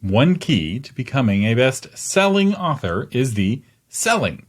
One key to becoming a best-selling author is the selling.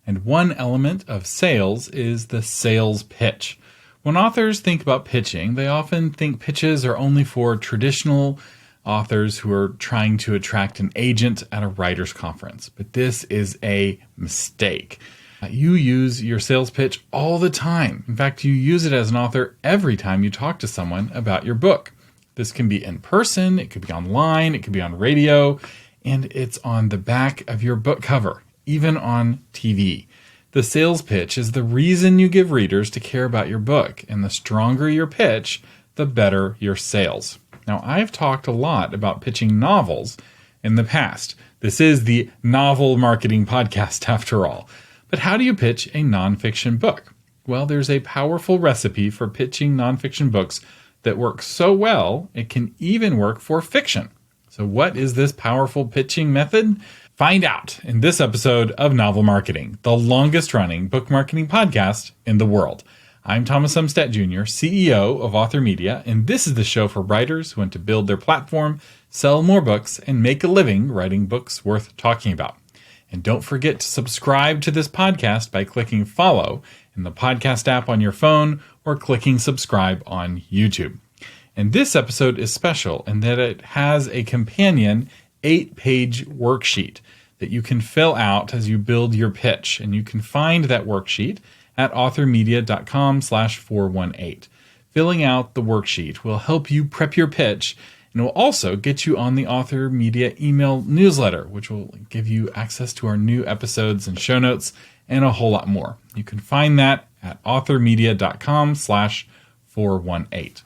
And one element of sales is the sales pitch. When authors think about pitching, they often think pitches are only for traditional authors who are trying to attract an agent at a writer's conference. But this is a mistake. You use your sales pitch all the time. In fact, you use it as an author every time you talk to someone about your book. This can be in person, it could be online, it could be on radio, and it's on the back of your book cover, even on TV. The sales pitch is the reason you give readers to care about your book, and the stronger your pitch, the better your sales. Now, I've talked a lot about pitching novels in the past. This is the novel marketing podcast after all. But how do you pitch a nonfiction book? Well, there's a powerful recipe for pitching nonfiction books that works so well, it can even work for fiction. So what is this powerful pitching method? Find out in this episode of Novel Marketing, the longest running book marketing podcast in the world. I'm Thomas Umstattd Jr., CEO of Author Media, and this is the show for writers who want to build their platform, sell more books, and make a living writing books worth talking about. And don't forget to subscribe to this podcast by clicking follow in the podcast app on your phone or clicking subscribe on YouTube. And this episode is special in that it has a companion 8-page worksheet that you can fill out as you build your pitch. And you can find that worksheet at authormedia.com/418. Filling out the worksheet will help you prep your pitch and will also get you on the Author Media email newsletter, which will give you access to our new episodes and show notes and a whole lot more. You can find that at authormedia.com/418.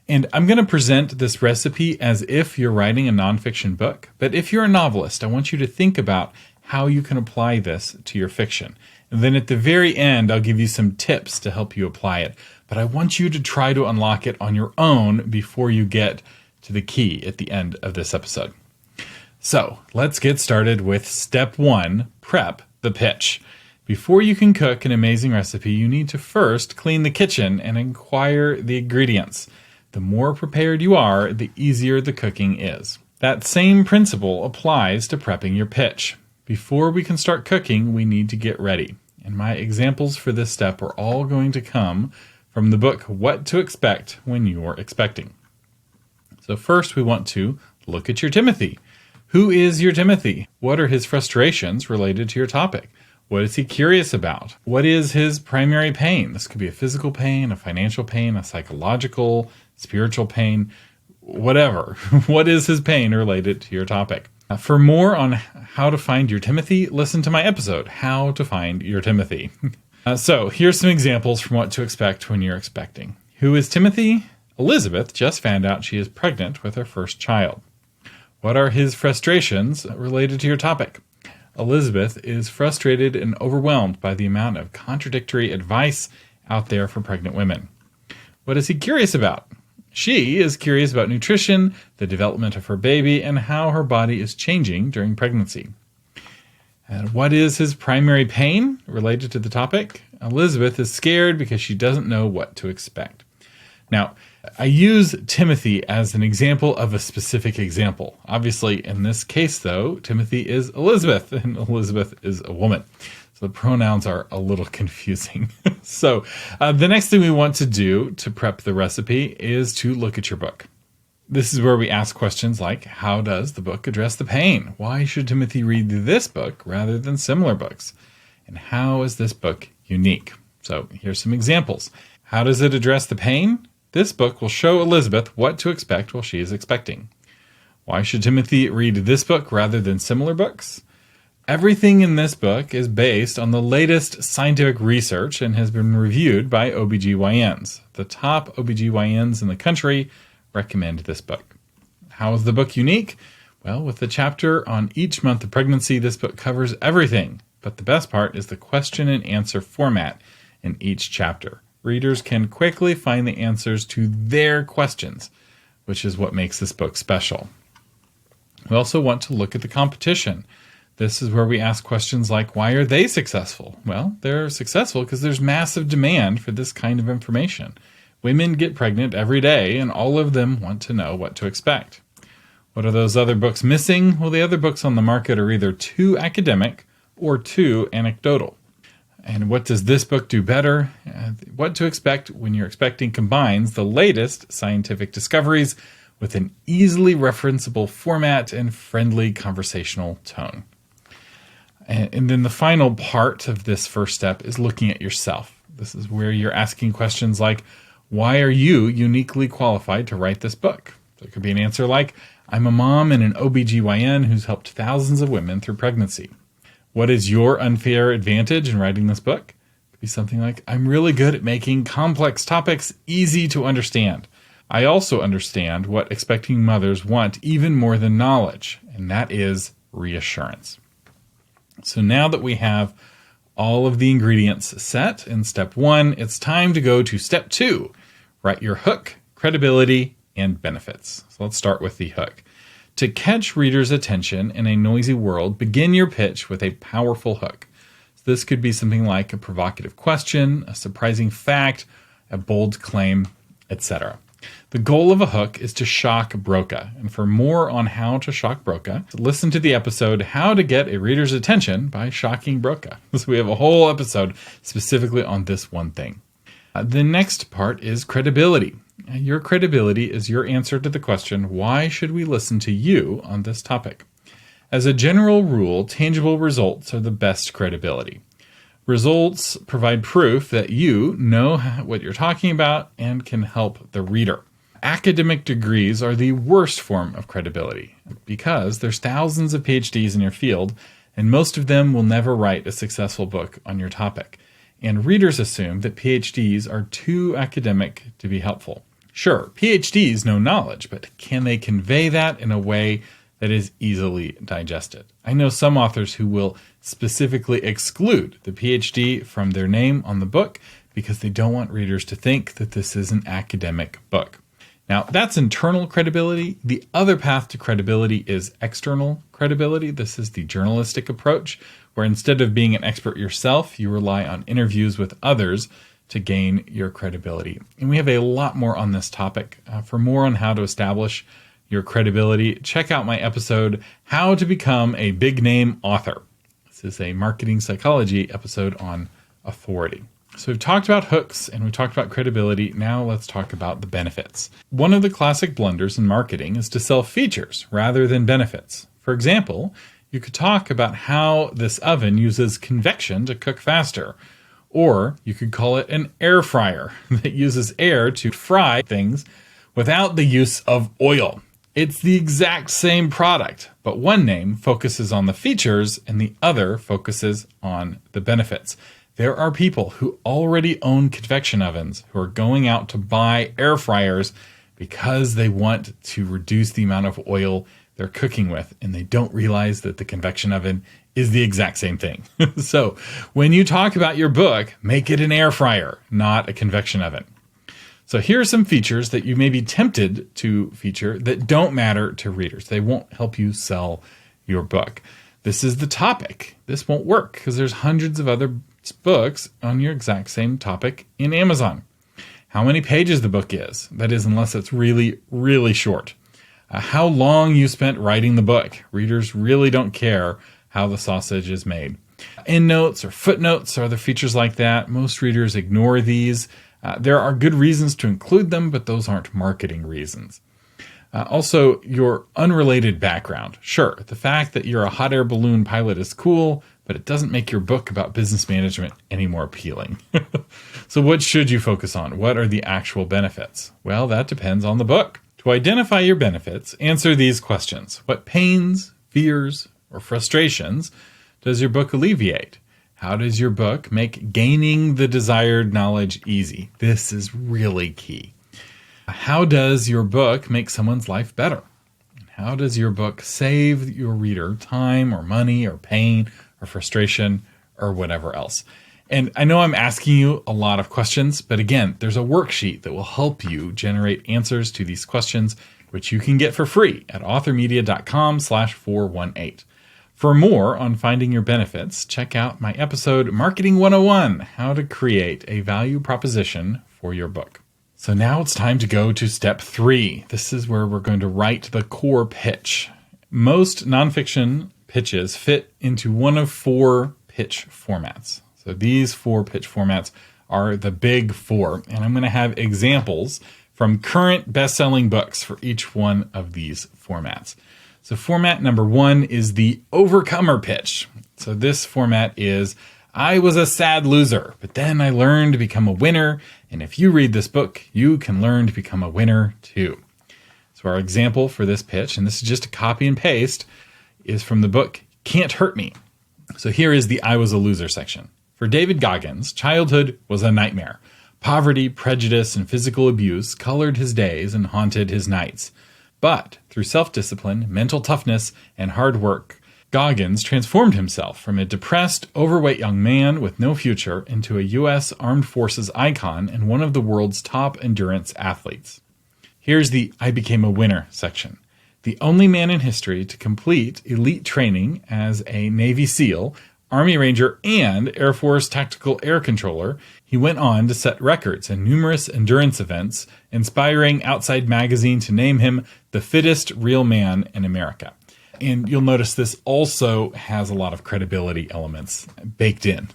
And I'm going to present this recipe as if you're writing a nonfiction book. But if you're a novelist, I want you to think about how you can apply this to your fiction. And then at the very end, I'll give you some tips to help you apply it. But I want you to try to unlock it on your own before you get to the key at the end of this episode. So let's get started with step 1, prep the pitch. Before you can cook an amazing recipe, you need to first clean the kitchen and acquire the ingredients. The more prepared you are, the easier the cooking is. That same principle applies to prepping your pitch. Before we can start cooking, we need to get ready. And my examples for this step are all going to come from the book, What to Expect When You're Expecting. So first, we want to look at your Timothy. Who is your Timothy? What are his frustrations related to your topic? What is he curious about? What is his primary pain? This could be a physical pain, a financial pain, a psychological, spiritual pain, whatever. What is his pain related to your topic? For more on how to find your Timothy, listen to my episode, How to Find Your Timothy. So here's some examples from what to expect when you're expecting. Who is Timothy? Elizabeth just found out she is pregnant with her first child. What are his frustrations related to your topic? Elizabeth is frustrated and overwhelmed by the amount of contradictory advice out there for pregnant women. What is he curious about? She is curious about nutrition, the development of her baby, and how her body is changing during pregnancy. And what is his primary pain related to the topic? Elizabeth is scared because she doesn't know what to expect. Now, I use Timothy as an example of a specific example. Obviously, in this case, though, Timothy is Elizabeth, and Elizabeth is a woman. So the pronouns are a little confusing. So the next thing we want to do to prep the recipe is to look at your book. This is where we ask questions like, how does the book address the pain? Why should Timothy read this book rather than similar books? And how is this book unique? So here's some examples. How does it address the pain? This book will show Elizabeth what to expect while she is expecting. Why should Timothy read this book rather than similar books? Everything in this book is based on the latest scientific research and has been reviewed by OBGYNs. The top OBGYNs in the country recommend this book. How is the book unique? Well, with the chapter on each month of pregnancy, this book covers everything. But the best part is the question and answer format in each chapter. Readers can quickly find the answers to their questions, which is what makes this book special. We also want to look at the competition. This is where we ask questions like, why are they successful? Well, they're successful because there's massive demand for this kind of information. Women get pregnant every day, and all of them want to know what to expect. What are those other books missing? Well, the other books on the market are either too academic or too anecdotal. And what does this book do better? What to Expect When You're Expecting combines the latest scientific discoveries with an easily referenceable format and friendly conversational tone. And then the final part of this first step is looking at yourself. This is where you're asking questions like, why are you uniquely qualified to write this book? So it could be an answer like, I'm a mom and an OBGYN who's helped thousands of women through pregnancy. What is your unfair advantage in writing this book? It could be something like, I'm really good at making complex topics easy to understand. I also understand what expecting mothers want even more than knowledge, and that is reassurance. So now that we have all of the ingredients set in step 1, it's time to go to step 2. Write your hook, credibility, and benefits. So let's start with the hook. To catch readers' attention in a noisy world, begin your pitch with a powerful hook. So this could be something like a provocative question, a surprising fact, a bold claim, etc. The goal of a hook is to shock Broca. And for more on how to shock Broca, listen to the episode, How to Get a Reader's Attention by Shocking Broca. So we have a whole episode specifically on this one thing. The next part is credibility. Your credibility is your answer to the question, why should we listen to you on this topic? As a general rule, tangible results are the best credibility. Results provide proof that you know what you're talking about and can help the reader. Academic degrees are the worst form of credibility because there's thousands of PhDs in your field, and most of them will never write a successful book on your topic. And readers assume that PhDs are too academic to be helpful. Sure, PhDs know knowledge, but can they convey that in a way that is easily digested? I know some authors who will specifically exclude the PhD from their name on the book because they don't want readers to think that this is an academic book. Now, that's internal credibility. The other path to credibility is external credibility. This is the journalistic approach, where instead of being an expert yourself, you rely on interviews with others to gain your credibility. And we have a lot more on this topic. For more on how to establish your credibility, check out my episode, How to Become a Big Name Author. This is a marketing psychology episode on authority. So we've talked about hooks and we've talked about credibility. Now let's talk about the benefits. One of the classic blunders in marketing is to sell features rather than benefits. For example, you could talk about how this oven uses convection to cook faster. Or you could call it an air fryer that uses air to fry things without the use of oil. It's the exact same product, but one name focuses on the features and the other focuses on the benefits. There are people who already own convection ovens who are going out to buy air fryers because they want to reduce the amount of oil they're cooking with, and they don't realize that the convection oven is the exact same thing. So when you talk about your book, make it an air fryer, not a convection oven. So here are some features that you may be tempted to feature that don't matter to readers. They won't help you sell your book. This is the topic. This won't work because there's hundreds of other books on your exact same topic in Amazon. How many pages the book is. That is, unless it's really, really short. How long you spent writing the book. Readers really don't care how the sausage is made. Endnotes or footnotes are other features like that. Most readers ignore these. There are good reasons to include them, but those aren't marketing reasons. Also, your unrelated background. Sure, the fact that you're a hot air balloon pilot is cool, but it doesn't make your book about business management any more appealing. So what should you focus on? What are the actual benefits? Well, that depends on the book. To identify your benefits, answer these questions. What pains, fears, or frustrations does your book alleviate? How does your book make gaining the desired knowledge easy? This is really key. How does your book make someone's life better? How does your book save your reader time or money or pain or frustration or whatever else? And I know I'm asking you a lot of questions, but again, there's a worksheet that will help you generate answers to these questions, which you can get for free at authormedia.com/418. For more on finding your benefits, check out my episode, Marketing 101, How to Create a Value Proposition for Your Book. So now it's time to go to step 3. This is where we're going to write the core pitch. Most nonfiction pitches fit into one of 4 pitch formats. So these 4 pitch formats are the big 4, and I'm going to have examples from current best-selling books for each one of these formats. So format number 1 is the overcomer pitch. So this format is, I was a sad loser, but then I learned to become a winner. And if you read this book, you can learn to become a winner too. So our example for this pitch, and this is just a copy and paste, is from the book Can't Hurt Me. So here is the I was a loser section. For David Goggins, childhood was a nightmare. Poverty, prejudice, and physical abuse colored his days and haunted his nights. But through self-discipline, mental toughness, and hard work, Goggins transformed himself from a depressed, overweight young man with no future into a U.S. Armed Forces icon and one of the world's top endurance athletes. Here's the I became a winner section. The only man in history to complete elite training as a Navy SEAL, Army Ranger, and Air Force Tactical Air Controller, he went on to set records in numerous endurance events, inspiring Outside Magazine to name him the fittest real man in America. And you'll notice this also has a lot of credibility elements baked in.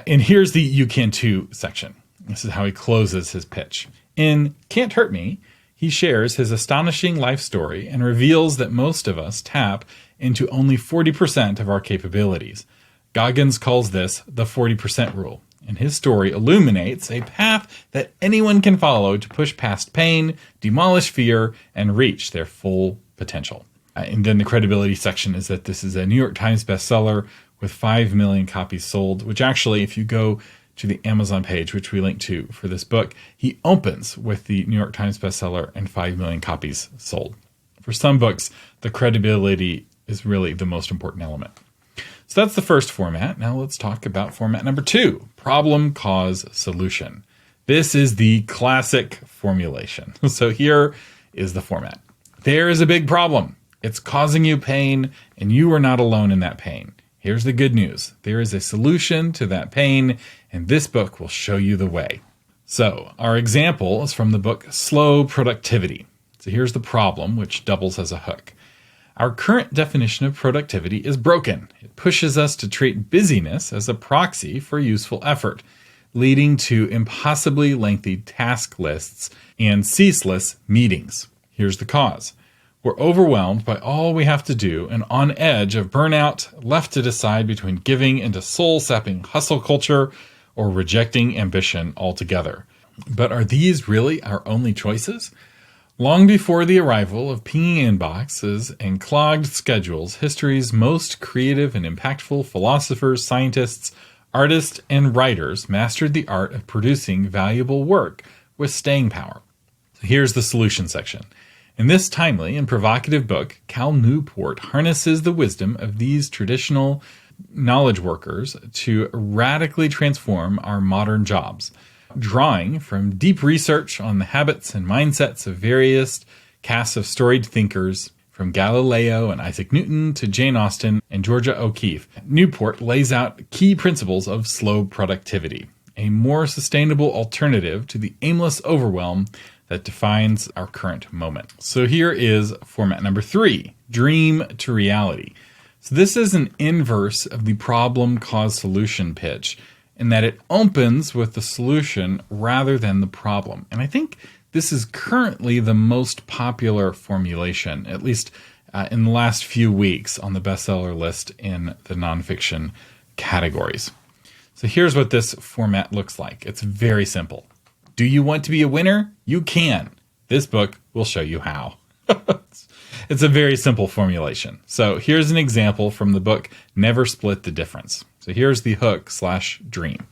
And here's the You Can Too section. This is how he closes his pitch. In Can't Hurt Me, he shares his astonishing life story and reveals that most of us tap into only 40% of our capabilities. Goggins calls this the 40% rule. And his story illuminates a path that anyone can follow to push past pain, demolish fear, and reach their full potential. And then the credibility section is that this is a New York Times bestseller with 5 million copies sold, which actually, if you go to the Amazon page, which we link to for this book, he opens with the New York Times bestseller and 5 million copies sold. For some books, the credibility is really the most important element. So that's the first format. Now let's talk about format number 2, problem, cause, solution. This is the classic formulation. So here is the format. There is a big problem. It's causing you pain, and you are not alone in that pain. Here's the good news. There is a solution to that pain, and this book will show you the way. So our example is from the book Slow Productivity. So here's the problem, which doubles as a hook. Our current definition of productivity is broken. It pushes us to treat busyness as a proxy for useful effort, leading to impossibly lengthy task lists and ceaseless meetings. Here's the cause. We're overwhelmed by all we have to do and on edge of burnout, left to decide between giving into soul-sapping hustle culture or rejecting ambition altogether. But are these really our only choices? Long before the arrival of pinging inboxes and clogged schedules, history's most creative and impactful philosophers, scientists, artists, and writers mastered the art of producing valuable work with staying power. So here's the solution section. In this timely and provocative book, Cal Newport harnesses the wisdom of these traditional knowledge workers to radically transform our modern jobs, drawing from deep research on the habits and mindsets of various casts of storied thinkers, from Galileo and Isaac Newton to Jane Austen and Georgia O'Keeffe. Newport lays out key principles of slow productivity, a more sustainable alternative to the aimless overwhelm that defines our current moment. So here is format number 3, dream to reality. So this is an inverse of the problem, cause, solution pitch in that it opens with the solution rather than the problem. And I think this is currently the most popular formulation, at least in the last few weeks on the bestseller list in the nonfiction categories. So here's what this format looks like. It's very simple. Do you want to be a winner? You can. This book will show you how. It's a very simple formulation. So here's an example from the book Never Split the Difference. So here's the hook/dream.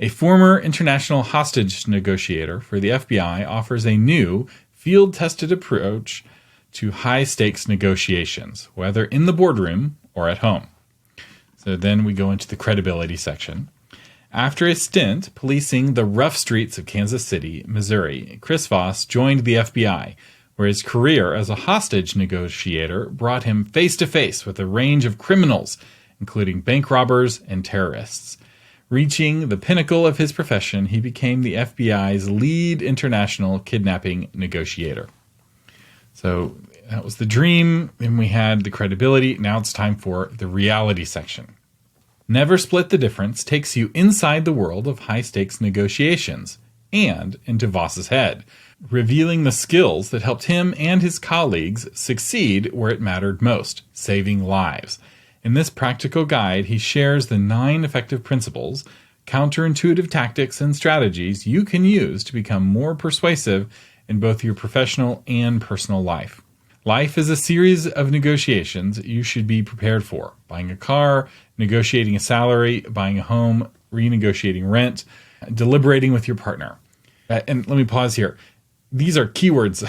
A former international hostage negotiator for the FBI offers a new field-tested approach to high-stakes negotiations, whether in the boardroom or at home. So then we go into the credibility section. After a stint policing the rough streets of Kansas City, Missouri, Chris Voss joined the FBI, where his career as a hostage negotiator brought him face-to-face with a range of criminals, including bank robbers and terrorists. Reaching the pinnacle of his profession, he became the FBI's lead international kidnapping negotiator. So that was the dream, and we had the credibility. Now it's time for the reality section. Never Split the Difference takes you inside the world of high-stakes negotiations and into Voss's head, revealing the skills that helped him and his colleagues succeed where it mattered most, saving lives. In this practical guide, he shares the 9 effective principles, counterintuitive tactics, and strategies you can use to become more persuasive in both your professional and personal life. Life is a series of negotiations you should be prepared for. Buying a car, negotiating a salary, buying a home, renegotiating rent, deliberating with your partner. And let me pause here. These are keywords.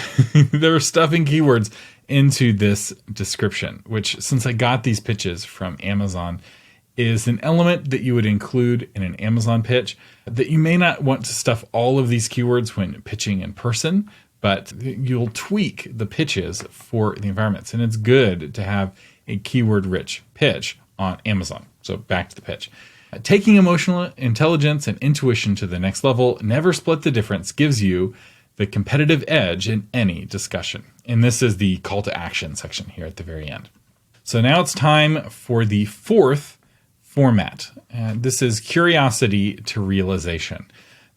They're stuffing keywords into this description, which, since I got these pitches from Amazon, is an element that you would include in an Amazon pitch, that you may not want to stuff all of these keywords when pitching in person, but you'll tweak the pitches for the environments. And it's good to have a keyword-rich pitch on Amazon. So back to the pitch. Taking emotional intelligence and intuition to the next level, Never Split the Difference gives you the competitive edge in any discussion. And this is the call to action section here at the very end. So now it's time for the 4th format. This is curiosity to realization.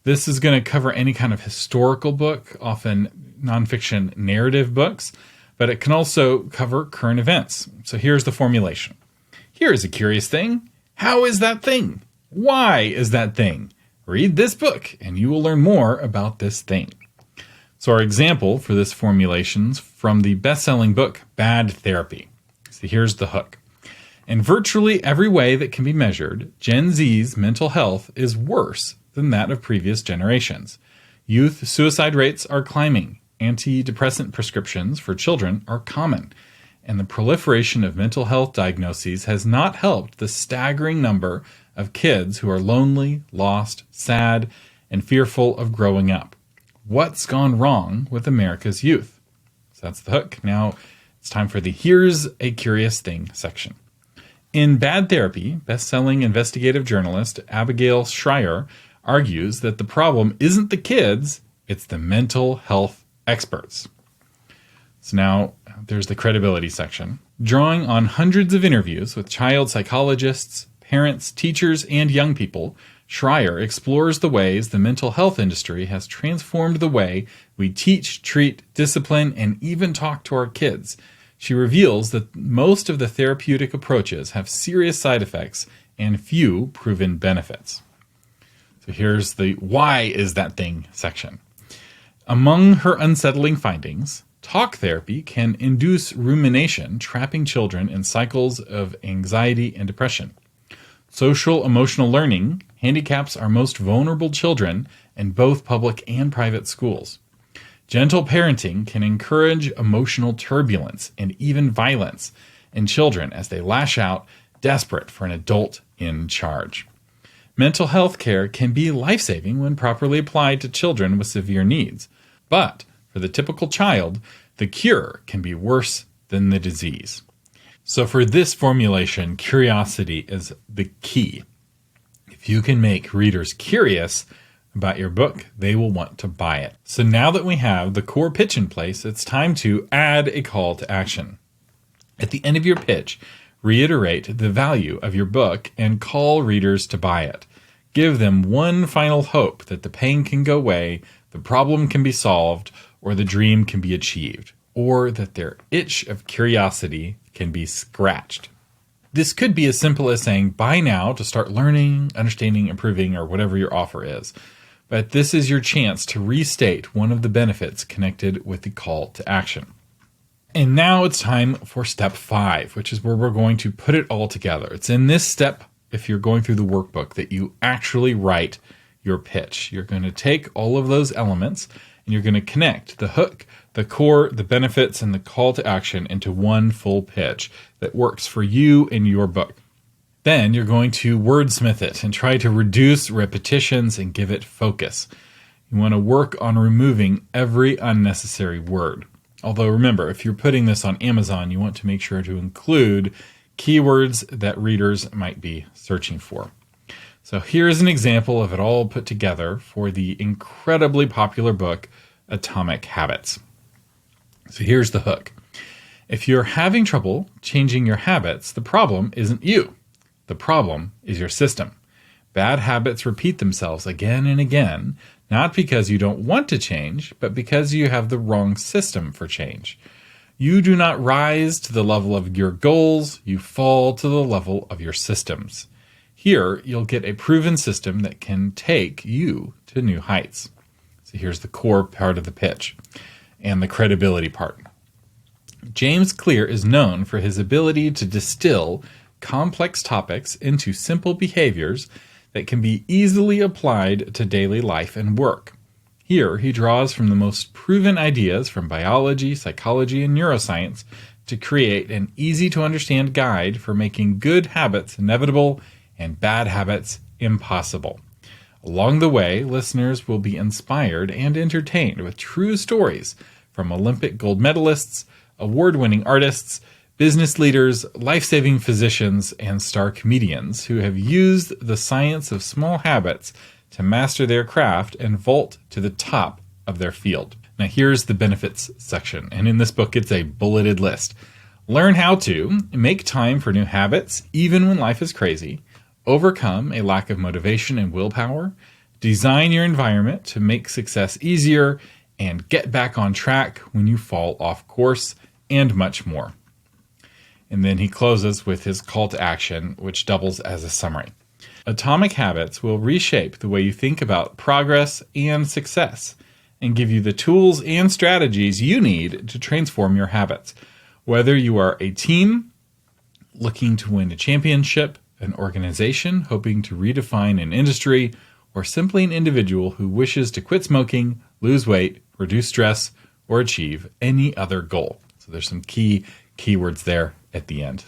This is going to cover any kind of historical book, often nonfiction narrative books, but it can also cover current events. So here's the formulation. Here is a curious thing. How is that thing? Why is that thing? Read this book and you will learn more about this thing. So our example for this formulation's from the best-selling book, Bad Therapy. So here's the hook. In virtually every way that can be measured, Gen Z's mental health is worse than that of previous generations. Youth suicide rates are climbing. Antidepressant prescriptions for children are common. And the proliferation of mental health diagnoses has not helped the staggering number of kids who are lonely, lost, sad, and fearful of growing up. What's gone wrong with America's youth? So that's the hook. Now it's time for the Here's a Curious Thing section. In Bad Therapy, best-selling investigative journalist Abigail Schreier argues that the problem isn't the kids, it's the mental health experts. So now there's the credibility section. Drawing on hundreds of interviews with child psychologists, parents, teachers, and young people, Schreier explores the ways the mental health industry has transformed the way we teach, treat, discipline, and even talk to our kids. She reveals that most of the therapeutic approaches have serious side effects and few proven benefits. So here's the why is that thing section. Among her unsettling findings, talk therapy can induce rumination, trapping children in cycles of anxiety and depression. Social emotional learning handicaps our most vulnerable children in both public and private schools. Gentle parenting can encourage emotional turbulence and even violence in children as they lash out, desperate for an adult in charge. Mental health care can be life-saving when properly applied to children with severe needs. But for the typical child, the cure can be worse than the disease. So for this formulation, curiosity is the key. If you can make readers curious about your book, they will want to buy it. So now that we have the core pitch in place, it's time to add a call to action. At the end of your pitch, reiterate the value of your book and call readers to buy it. Give them one final hope that the pain can go away, the problem can be solved, or the dream can be achieved, or that their itch of curiosity can be scratched. This could be as simple as saying, buy now to start learning, understanding, improving, or whatever your offer is. But this is your chance to restate one of the benefits connected with the call to action. And now it's time for step 5, which is where we're going to put it all together. It's in this step, if you're going through the workbook, that you actually write your pitch. You're going to take all of those elements and you're going to connect the hook, the core, the benefits, and the call to action into one full pitch that works for you and your book. Then you're going to wordsmith it and try to reduce repetitions and give it focus. You want to work on removing every unnecessary word. Although remember, if you're putting this on Amazon, you want to make sure to include keywords that readers might be searching for. So here's an example of it all put together for the incredibly popular book, Atomic Habits. So here's the hook. If you're having trouble changing your habits, the problem isn't you. The problem is your system. Bad habits repeat themselves again and again, not because you don't want to change, but because you have the wrong system for change. You do not rise to the level of your goals, you fall to the level of your systems. Here, you'll get a proven system that can take you to new heights. So here's the core part of the pitch and the credibility part. James Clear is known for his ability to distill complex topics into simple behaviors that can be easily applied to daily life and work. Here, he draws from the most proven ideas from biology, psychology, and neuroscience to create an easy-to-understand guide for making good habits inevitable and bad habits impossible. Along the way, listeners will be inspired and entertained with true stories from Olympic gold medalists, award-winning artists, business leaders, life-saving physicians, and star comedians who have used the science of small habits to master their craft and vault to the top of their field. Now here's the benefits section, and in this book it's a bulleted list. Learn how to make time for new habits even when life is crazy, overcome a lack of motivation and willpower, design your environment to make success easier, and get back on track when you fall off course, and much more. And then he closes with his call to action, which doubles as a summary. Atomic Habits will reshape the way you think about progress and success and give you the tools and strategies you need to transform your habits. Whether you are a team looking to win a championship, an organization hoping to redefine an industry, or simply an individual who wishes to quit smoking, lose weight, reduce stress, or achieve any other goal. So there's some keywords there at the end.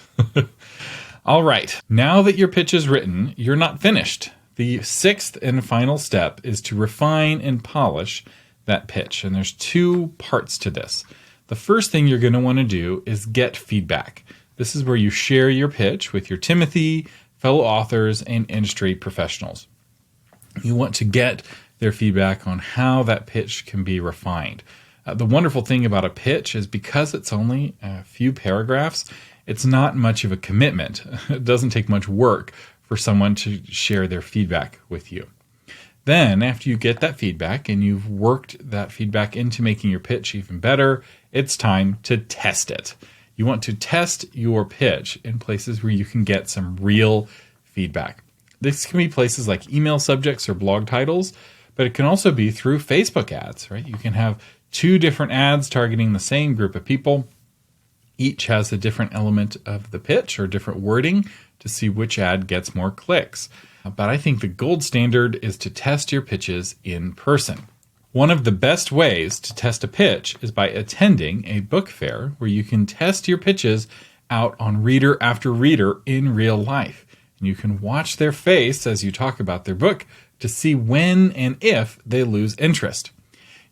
All right, now that your pitch is written, you're not finished. The sixth and final step is to refine and polish that pitch. And there's two parts to this. The first thing you're going to want to do is get feedback. This is where you share your pitch with your Timothy, fellow authors, and industry professionals. You want to get their feedback on how that pitch can be refined. The wonderful thing about a pitch is because it's only a few paragraphs, it's not much of a commitment. It doesn't take much work for someone to share their feedback with you. Then, after you get that feedback and you've worked that feedback into making your pitch even better, it's time to test it. You want to test your pitch in places where you can get some real feedback. This can be places like email subjects or blog titles, but it can also be through Facebook ads, right? You can have two different ads targeting the same group of people. Each has a different element of the pitch or different wording to see which ad gets more clicks. But I think the gold standard is to test your pitches in person. One of the best ways to test a pitch is by attending a book fair where you can test your pitches out on reader after reader in real life. And you can watch their face as you talk about their book to see when and if they lose interest.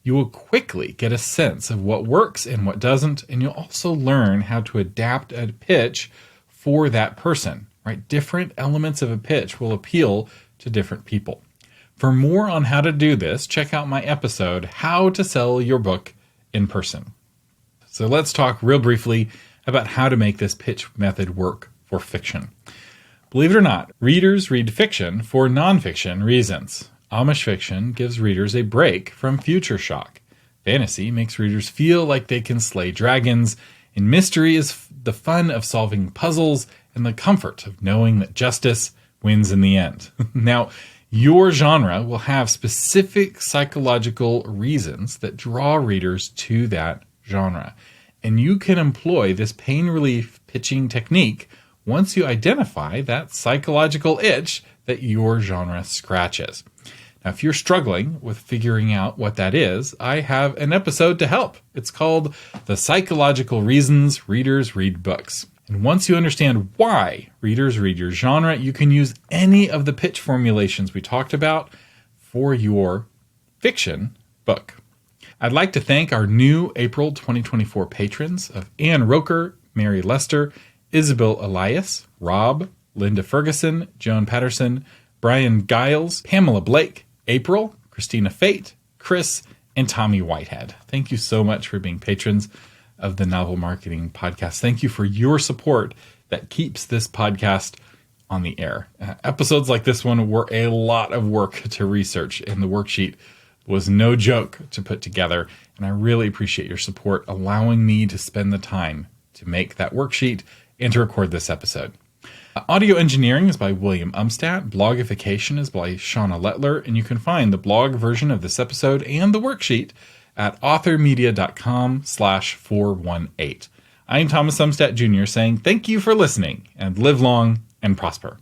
You will quickly get a sense of what works and what doesn't, and you'll also learn how to adapt a pitch for that person, right? Different elements of a pitch will appeal to different people. For more on how to do this, check out my episode, How to Sell Your Book in Person. So let's talk real briefly about how to make this pitch method work for fiction. Believe it or not, readers read fiction for nonfiction reasons. Amish fiction gives readers a break from future shock. Fantasy makes readers feel like they can slay dragons, and mystery is the fun of solving puzzles and the comfort of knowing that justice wins in the end. Now, your genre will have specific psychological reasons that draw readers to that genre, and you can employ this pain relief pitching technique once you identify that psychological itch that your genre scratches. Now, if you're struggling with figuring out what that is, I have an episode to help. It's called The Psychological Reasons Readers Read Books. And once you understand why readers read your genre, you can use any of the pitch formulations we talked about for your fiction book. I'd like to thank our new April 2024 patrons of Ann Roker, Mary Lester, Isabel Elias, Rob, Linda Ferguson, Joan Patterson, Brian Giles, Pamela Blake, April, Christina Fate, Chris, and Tommy Whitehead. Thank you so much for being patrons of the Novel Marketing Podcast. Thank you for your support that keeps this podcast on the air. Episodes like this one were a lot of work to research, and the worksheet was no joke to put together. And I really appreciate your support, allowing me to spend the time to make that worksheet and to record this episode. Audio engineering is by William Umstadt. Blogification is by Shauna Lettler. And you can find the blog version of this episode and the worksheet at authormedia.com/418. I'm Thomas Umstadt Jr. saying thank you for listening and live long and prosper.